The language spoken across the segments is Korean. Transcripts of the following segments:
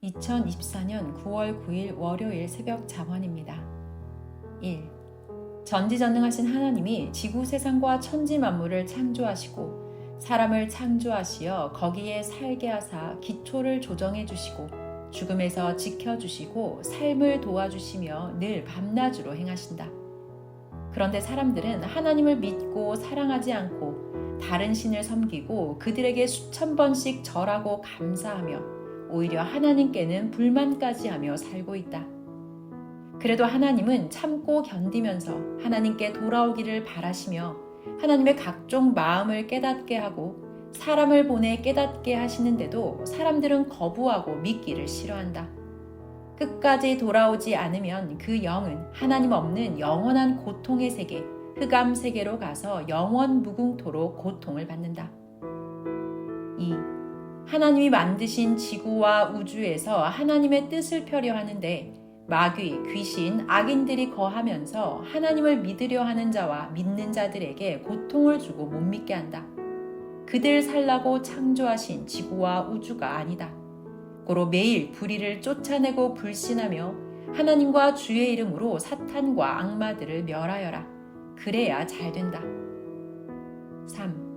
2024년 9월 9일 월요일 새벽 잠언입니다. 1. 전지전능하신 하나님이 지구 세상과 천지 만물을 창조하시고 사람을 창조하시어 거기에 살게 하사 기초를 조정해 주시고 죽음에서 지켜주시고 삶을 도와주시며 늘 밤낮으로 행하신다. 그런데 사람들은 하나님을 믿고 사랑하지 않고 다른 신을 섬기고 그들에게 수천 번씩 절하고 감사하며 오히려 하나님께는 불만까지 하며 살고 있다. 그래도 하나님은 참고 견디면서 하나님께 돌아오기를 바라시며 하나님의 각종 마음을 깨닫게 하고 사람을 보내 깨닫게 하시는데도 사람들은 거부하고 믿기를 싫어한다. 끝까지 돌아오지 않으면 그 영은 하나님 없는 영원한 고통의 세계, 흑암 세계로 가서 영원 무궁토록 고통을 받는다. 2. 하나님이 만드신 지구와 우주에서 하나님의 뜻을 펴려 하는데 마귀, 귀신, 악인들이 거하면서 하나님을 믿으려 하는 자와 믿는 자들에게 고통을 주고 못 믿게 한다. 그들 살라고 창조하신 지구와 우주가 아니다. 고로 매일 불의를 쫓아내고 불신하며 하나님과 주의 이름으로 사탄과 악마들을 멸하여라. 그래야 잘 된다. 3.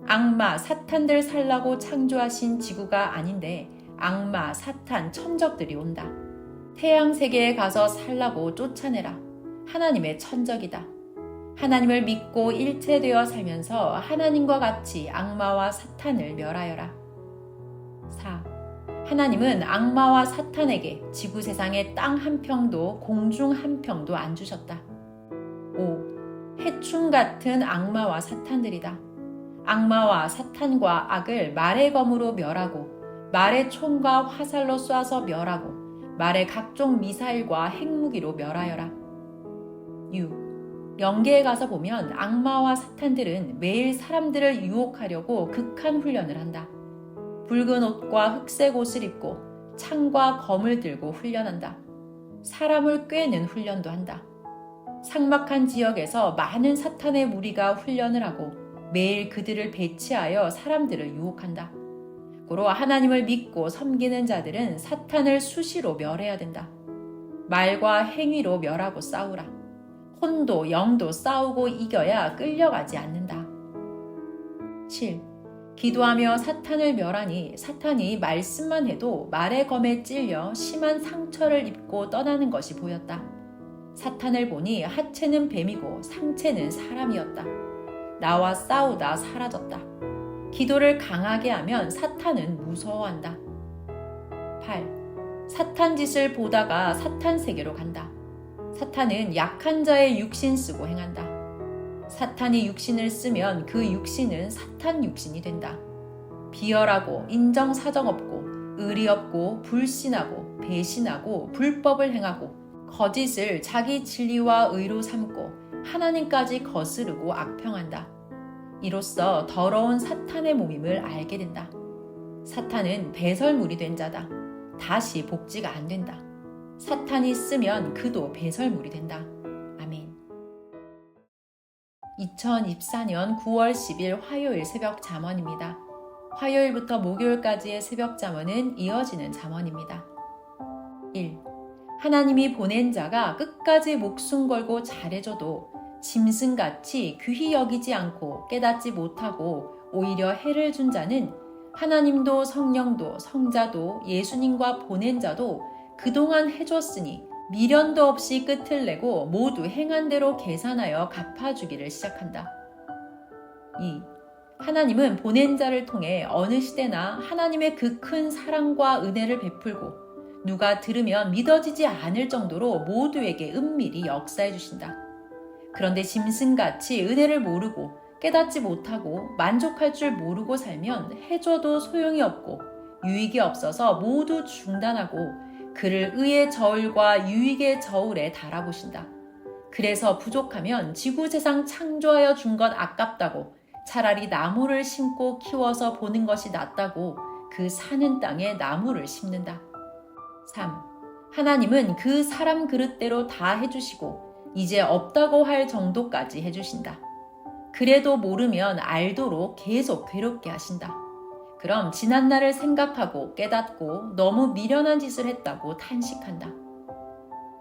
악마, 사탄들 살라고 창조하신 지구가 아닌데 악마, 사탄, 천적들이 온다. 태양 세계에 가서 살라고 쫓아내라. 하나님의 천적이다. 하나님을 믿고 일체되어 살면서 하나님과 같이 악마와 사탄을 멸하여라. 4. 하나님은 악마와 사탄에게 지구 세상에 땅 한 평도 공중 한 평도 안 주셨다. 5. 해충 같은 악마와 사탄들이다. 악마와 사탄과 악을 말의 검으로 멸하고 말의 총과 화살로 쏴서 멸하고 말의 각종 미사일과 핵무기로 멸하여라. 6. 영계에 가서 보면 악마와 사탄들은 매일 사람들을 유혹하려고 극한 훈련을 한다. 붉은 옷과 흑색 옷을 입고 창과 검을 들고 훈련한다. 사람을 꿰는 훈련도 한다. 삭막한 지역에서 많은 사탄의 무리가 훈련을 하고 매일 그들을 배치하여 사람들을 유혹한다. 고로 하나님을 믿고 섬기는 자들은 사탄을 수시로 멸해야 된다. 말과 행위로 멸하고 싸우라. 혼도 영도 싸우고 이겨야 끌려가지 않는다. 7. 기도하며 사탄을 멸하니 사탄이 말씀만 해도 말의 검에 찔려 심한 상처를 입고 떠나는 것이 보였다. 사탄을 보니 하체는 뱀이고 상체는 사람이었다. 나와 싸우다 사라졌다. 기도를 강하게 하면 사탄은 무서워한다. 8. 사탄 짓을 보다가 사탄 세계로 간다. 사탄은 약한 자의 육신 쓰고 행한다. 사탄이 육신을 쓰면 그 육신은 사탄 육신이 된다. 비열하고 인정사정 없고 의리 없고 불신하고 배신하고 불법을 행하고 거짓을 자기 진리와 의로 삼고 하나님까지 거스르고 악평한다. 이로써 더러운 사탄의 몸임을 알게 된다. 사탄은 배설물이 된 자다. 다시 복지가 안 된다. 사탄이 쓰면 그도 배설물이 된다. 아멘. 2024년 9월 10일 화요일 새벽 잠언입니다. 화요일부터 목요일까지의 새벽 잠언은 이어지는 잠언입니다. 1. 하나님이 보낸 자가 끝까지 목숨 걸고 잘해줘도 짐승같이 귀히 여기지 않고 깨닫지 못하고 오히려 해를 준 자는 하나님도 성령도 성자도 예수님과 보낸 자도 그동안 해줬으니 미련도 없이 끝을 내고 모두 행한 대로 계산하여 갚아주기를 시작한다. 2. 하나님은 보낸 자를 통해 어느 시대나 하나님의 그 큰 사랑과 은혜를 베풀고 누가 들으면 믿어지지 않을 정도로 모두에게 은밀히 역사해 주신다. 그런데 짐승같이 은혜를 모르고 깨닫지 못하고 만족할 줄 모르고 살면 해줘도 소용이 없고 유익이 없어서 모두 중단하고 그를 의의 저울과 유익의 저울에 달아보신다. 그래서 부족하면 지구세상 창조하여 준 것 아깝다고 차라리 나무를 심고 키워서 보는 것이 낫다고 그 사는 땅에 나무를 심는다. 3. 하나님은 그 사람 그릇대로 다 해주시고 이제 없다고 할 정도까지 해주신다. 그래도 모르면 알도록 계속 괴롭게 하신다. 그럼 지난날을 생각하고 깨닫고 너무 미련한 짓을 했다고 탄식한다.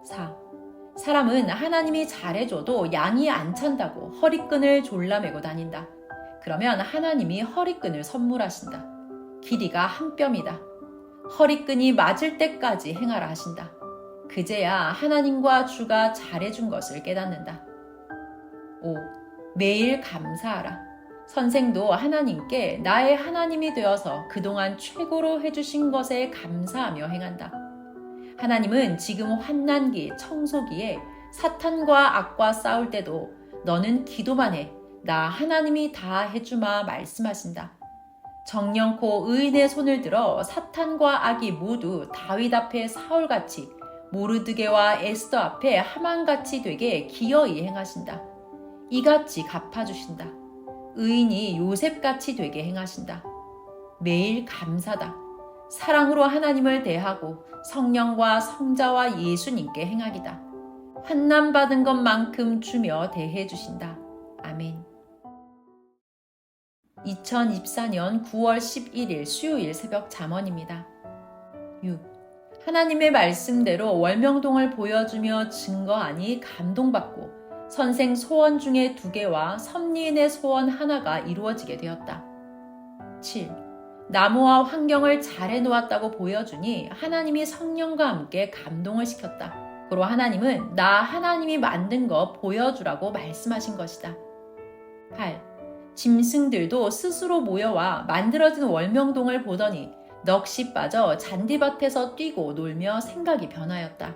4. 사람은 하나님이 잘해줘도 양이 안 찬다고 허리끈을 졸라매고 다닌다. 그러면 하나님이 허리끈을 선물하신다. 길이가 한 뼘이다. 허리끈이 맞을 때까지 행하라 하신다. 그제야 하나님과 주가 잘해준 것을 깨닫는다. 5. 매일 감사하라. 선생도 하나님께 나의 하나님이 되어서 그동안 최고로 해주신 것에 감사하며 행한다. 하나님은 지금 환난기, 청소기에 사탄과 악과 싸울 때도 너는 기도만 해. 나 하나님이 다 해주마 말씀하신다. 정령코 의인의 손을 들어 사탄과 악이 모두 다윗 앞에 사울같이 모르드게와 에스더 앞에 하만같이 되게 기어이 행하신다. 이같이 갚아주신다. 의인이 요셉같이 되게 행하신다. 매일 감사다. 사랑으로 하나님을 대하고 성령과 성자와 예수님께 행하기다. 환난받은 것만큼 주며 대해 주신다. 아멘. 2024년 9월 11일 수요일 새벽 잠언입니다. 6. 하나님의 말씀대로 월명동을 보여주며 증거하니 감동받고 선생 소원 중에 2개와 섭리인의 소원 하나가 이루어지게 되었다. 7. 나무와 환경을 잘 해놓았다고 보여주니 하나님이 성령과 함께 감동을 시켰다. 그로 하나님은 나 하나님이 만든 거 보여주라고 말씀하신 것이다. 8. 짐승들도 스스로 모여와 만들어진 월명동을 보더니 넋이 빠져 잔디밭에서 뛰고 놀며 생각이 변하였다.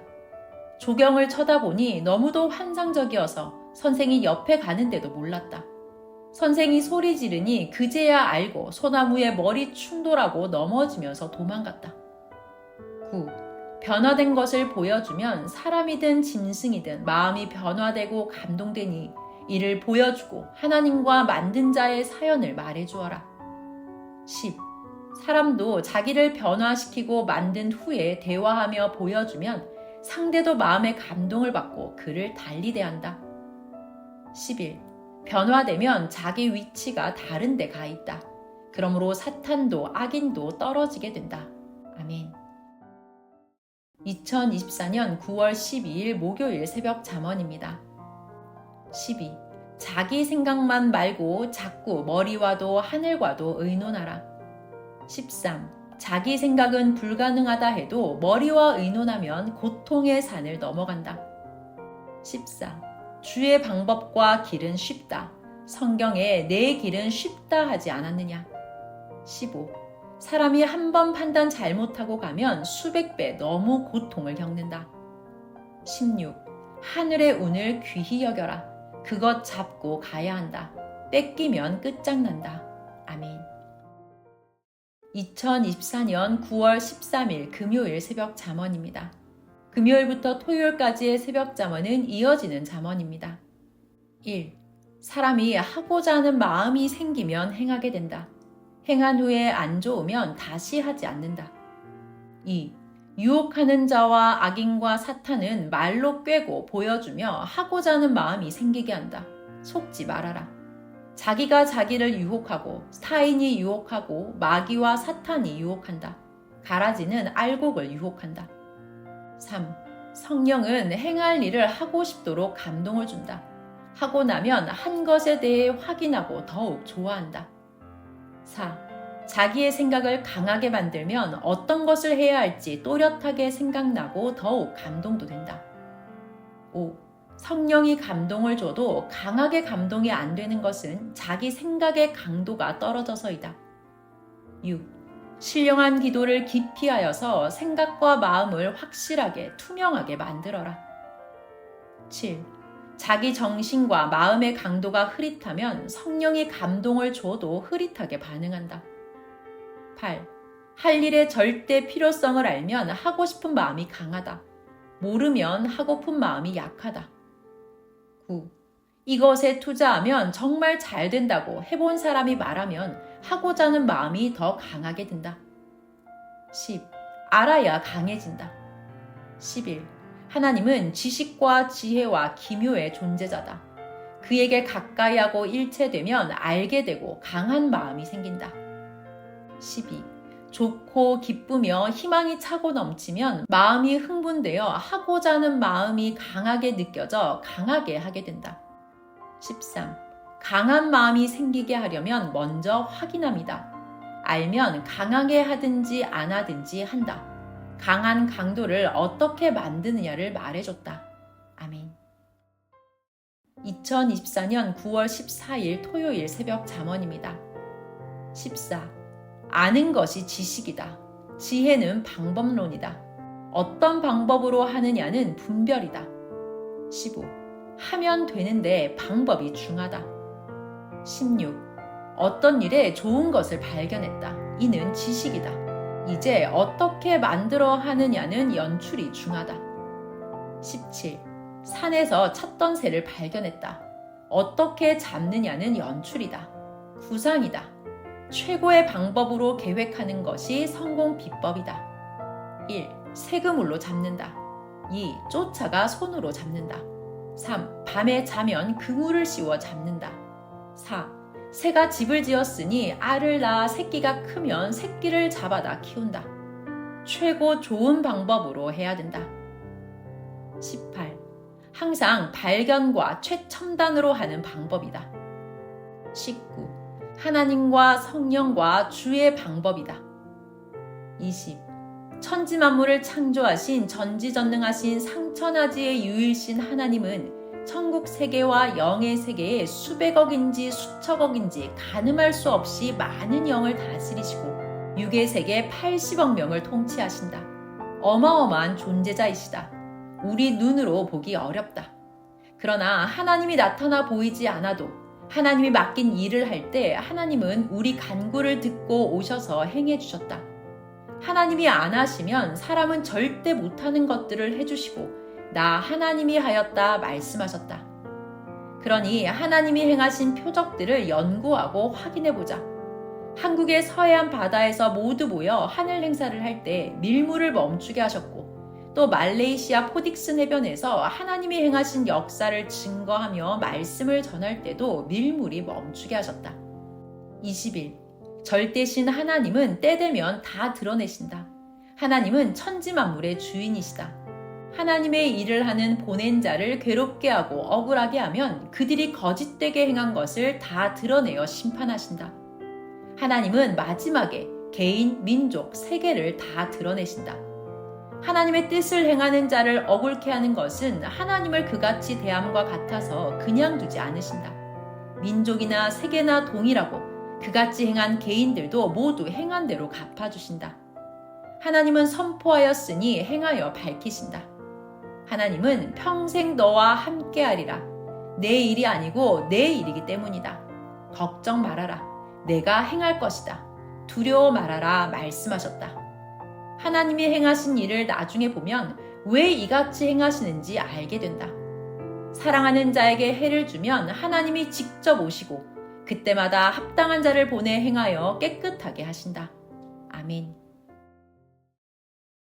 조경을 쳐다보니 너무도 환상적이어서 선생이 옆에 가는데도 몰랐다. 선생이 소리 지르니 그제야 알고 소나무에 머리 충돌하고 넘어지면서 도망갔다. 9. 변화된 것을 보여주면 사람이든 짐승이든 마음이 변화되고 감동되니 이를 보여주고 하나님과 만든 자의 사연을 말해주어라. 10. 사람도 자기를 변화시키고 만든 후에 대화하며 보여주면 상대도 마음의 감동을 받고 그를 달리 대한다. 11. 변화되면 자기 위치가 다른 데 가 있다. 그러므로 사탄도 악인도 떨어지게 된다. 아멘. 2024년 9월 12일 목요일 새벽 잠언입니다. 12. 자기 생각만 말고 자꾸 머리와도 하늘과도 의논하라. 13. 자기 생각은 불가능하다 해도 머리와 의논하면 고통의 산을 넘어간다. 14. 주의 방법과 길은 쉽다. 성경에 내 길은 쉽다 하지 않았느냐. 15. 사람이 한 번 판단 잘못하고 가면 수백 배 너무 고통을 겪는다. 16. 하늘의 운을 귀히 여겨라. 그것 잡고 가야 한다. 뺏기면 끝장난다. 아멘. 2024년 9월 13일 금요일 새벽 잠언입니다. 금요일부터 토요일까지의 새벽 잠언은 이어지는 잠언입니다. 1. 사람이 하고자 하는 마음이 생기면 행하게 된다. 행한 후에 안 좋으면 다시 하지 않는다. 2. 유혹하는 자와 악인과 사탄은 말로 꿰고 보여주며 하고자 하는 마음이 생기게 한다. 속지 말아라. 자기가 자기를 유혹하고 타인이 유혹하고 마귀와 사탄이 유혹한다. 가라지는 알곡을 유혹한다. 3. 성령은 행할 일을 하고 싶도록 감동을 준다. 하고 나면 한 것에 대해 확인하고 더욱 좋아한다. 4. 자기의 생각을 강하게 만들면 어떤 것을 해야 할지 또렷하게 생각나고 더욱 감동도 된다. 5. 성령이 감동을 줘도 강하게 감동이 안 되는 것은 자기 생각의 강도가 떨어져서이다. 6. 신령한 기도를 깊이 하여서 생각과 마음을 확실하게 투명하게 만들어라. 7. 자기 정신과 마음의 강도가 흐릿하면 성령이 감동을 줘도 흐릿하게 반응한다. 8. 할 일의 절대 필요성을 알면 하고 싶은 마음이 강하다. 모르면 하고픈 마음이 약하다. 9. 이것에 투자하면 정말 잘 된다고 해본 사람이 말하면 하고자 하는 마음이 더 강하게 든다. 10. 알아야 강해진다. 11. 하나님은 지식과 지혜와 기묘의 존재자다. 그에게 가까이 하고 일체되면 알게 되고 강한 마음이 생긴다. 12. 좋고 기쁘며 희망이 차고 넘치면 마음이 흥분되어 하고자 하는 마음이 강하게 느껴져 강하게 하게 된다. 13. 강한 마음이 생기게 하려면 먼저 확인합니다. 알면 강하게 하든지 안 하든지 한다. 강한 강도를 어떻게 만드느냐를 말해줬다. 아멘. 2024년 9월 14일 토요일 새벽 잠언입니다. 14. 아는 것이 지식이다. 지혜는 방법론이다. 어떤 방법으로 하느냐는 분별이다. 15. 하면 되는데 방법이 중하다. 16. 어떤 일에 좋은 것을 발견했다. 이는 지식이다. 이제 어떻게 만들어 하느냐는 연출이 중하다. 17. 산에서 찾던 새를 발견했다. 어떻게 잡느냐는 연출이다. 구상이다. 최고의 방법으로 계획하는 것이 성공 비법이다. 1. 세그물로 잡는다. 2. 쫓아가 손으로 잡는다. 3. 밤에 자면 그물을 씌워 잡는다. 4. 새가 집을 지었으니 알을 낳아 새끼가 크면 새끼를 잡아다 키운다. 최고 좋은 방법으로 해야 된다. 18. 항상 발견과 최첨단으로 하는 방법이다. 19. 하나님과 성령과 주의 방법이다. 20. 천지만물을 창조하신 전지전능하신 상천하지의 유일신 하나님은 천국 세계와 영의 세계에 수백억인지 수천억인지 가늠할 수 없이 많은 영을 다스리시고 육의 세계 80억 명을 통치하신다. 어마어마한 존재자이시다. 우리 눈으로 보기 어렵다. 그러나 하나님이 나타나 보이지 않아도 하나님이 맡긴 일을 할 때 하나님은 우리 간구를 듣고 오셔서 행해 주셨다. 하나님이 안 하시면 사람은 절대 못하는 것들을 해주시고 나 하나님이 하였다 말씀하셨다. 그러니 하나님이 행하신 표적들을 연구하고 확인해보자. 한국의 서해안 바다에서 모두 모여 하늘 행사를 할 때 밀물을 멈추게 하셨고 또 말레이시아 포딕슨 해변에서 하나님이 행하신 역사를 증거하며 말씀을 전할 때도 밀물이 멈추게 하셨다. 20일 절대신 하나님은 때 되면 다 드러내신다. 하나님은 천지만물의 주인이시다. 하나님의 일을 하는 보낸 자를 괴롭게 하고 억울하게 하면 그들이 거짓되게 행한 것을 다 드러내어 심판하신다. 하나님은 마지막에 개인, 민족, 세계를 다 드러내신다. 하나님의 뜻을 행하는 자를 억울케 하는 것은 하나님을 그같이 대함과 같아서 그냥 두지 않으신다. 민족이나 세계나 동일하고 그같이 행한 개인들도 모두 행한 대로 갚아주신다. 하나님은 선포하였으니 행하여 밝히신다. 하나님은 평생 너와 함께하리라. 내 일이 아니고 내 일이기 때문이다. 걱정 말아라. 내가 행할 것이다. 두려워 말아라 말씀하셨다. 하나님이 행하신 일을 나중에 보면 왜 이같이 행하시는지 알게 된다. 사랑하는 자에게 해를 주면 하나님이 직접 오시고 그때마다 합당한 자를 보내 행하여 깨끗하게 하신다. 아멘.